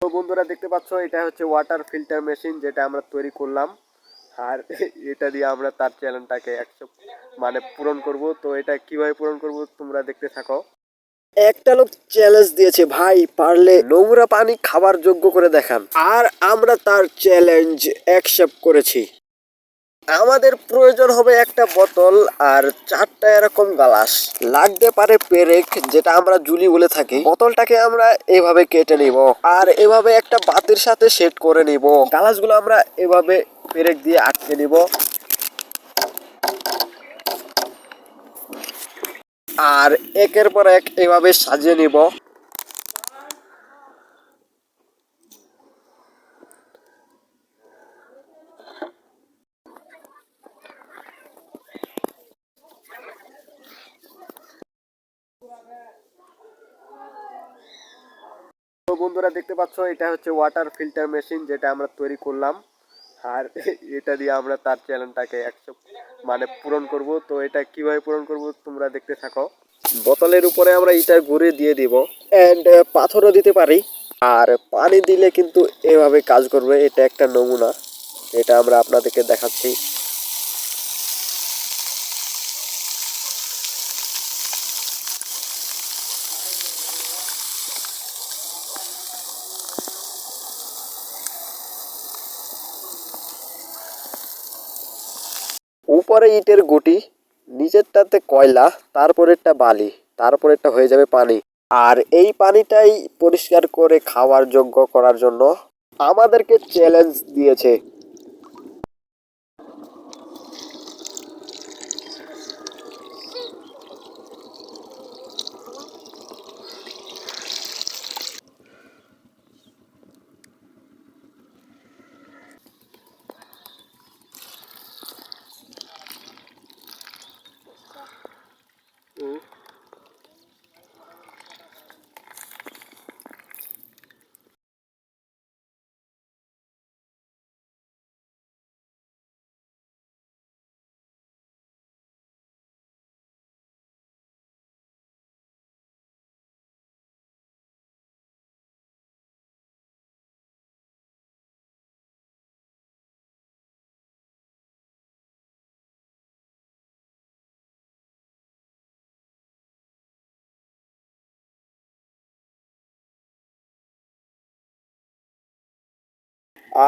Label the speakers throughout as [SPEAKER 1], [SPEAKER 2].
[SPEAKER 1] তো বন্ধুরা দেখতে পাচ্ছ, এটা হচ্ছে ওয়াটার ফিল্টার মেশিন যেটা আমরা তৈরি করলাম। আর এটা দিয়ে আমরা তার চ্যালেঞ্জটাকে 100 পূরণ করব। তো এটা কিভাবে পূরণ করব তোমরা দেখতে থাকো। একটা লোক চ্যালেঞ্জ দিয়েছে, ভাই পারলে নোংরা পানি খাবার যোগ্য করে দেখান। আর আমরা তার চ্যালেঞ্জ অ্যাকসেপ্ট করেছি। আমাদের প্রয়োজন হবে একটা বোতল আর 4টা এরকম গ্লাস। লাগতে পারে পেরেক, যেটা আমরা জুলি বলে থাকি। বোতলটাকে আমরা এভাবে কেটে নিব আর এভাবে একটা বাতির সাথে সেট করে নিব। গ্লাসগুলো আমরা এভাবে পেরেক দিয়ে আটকে নিব আর একের পর এক এভাবে সাজিয়ে নিব। তো বন্ধুরা দেখতে পাচ্ছ, এটা হচ্ছে ওয়াটার ফিল্টার মেশিন যেটা আমরা তৈরি করলাম। আর এটা দিয়ে আমরা তার চ্যালেঞ্জটাকে 100 পূরণ করব। তো এটা কিভাবে পূরণ করব তোমরা দেখতে থাকো। বোতলের উপরে আমরা ইটার গুঁড়ি দিয়ে দিব এন্ড পাথরও দিতে পারি। আর পানি দিলে কিন্তু এভাবে কাজ করবে। এটা একটা নমুনা, এটা আমরা আপনাদেরকে দেখাচ্ছি। উপরে ইটের গুটি, নিচেরটাতে কয়লা, তারপরেরটা বালি, তারপরেরটা হয়ে যাবে পানি। আর এই পানিটাই পরিষ্কার করে খাওয়ার যোগ্য করার জন্য আমাদেরকে চ্যালেঞ্জ দিয়েছে।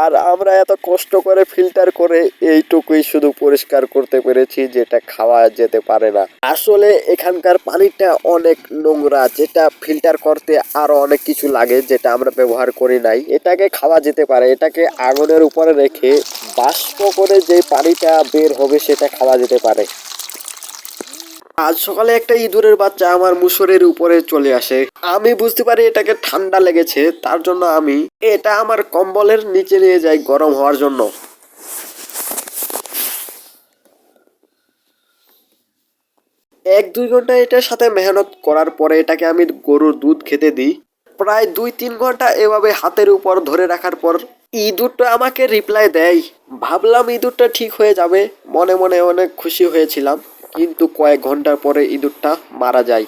[SPEAKER 1] আর আমরা এত কষ্ট করে ফিল্টার করে এইটুকুই শুধু পরিষ্কার করতে পেরেছি, যেটা খাওয়া যেতে পারে না। আসলে এখানকার পানিটা অনেক নোংরা, যেটা ফিল্টার করতে আরো অনেক কিছু লাগে, যেটা আমরা ব্যবহার করি নাই। এটাকে খাওয়া যেতে পারে। এটাকে আগুনের উপরে রেখে বাষ্প করে যে পানিটা বের হবে সেটা খাওয়া যেতে পারে। আজ সকালে একটা ইঁদুরের বাচ্চা আমার মুসরের উপরে চলে আসে। আমি বুঝতে পারি এটাকে ঠান্ডা লেগেছে, তার জন্য আমি এটা আমার কম্বলের নিচে নিয়ে যাই গরম হওয়ার জন্য। 1-2 ঘন্টা এটার সাথে মেহনত করার পরে এটাকে আমি গরুর দুধ খেতে দিই। প্রায় 2-3 ঘন্টা এভাবে হাতের উপর ধরে রাখার পর ইঁদুরটা আমাকে রিপ্লাই দেয়। ভাবলাম ইঁদুরটা ঠিক হয়ে যাবে, মনে মনে অনেক খুশি হয়েছিলাম। কিন্তু কয়েক ঘন্টার পরে ইঁদুরটা মারা যায়।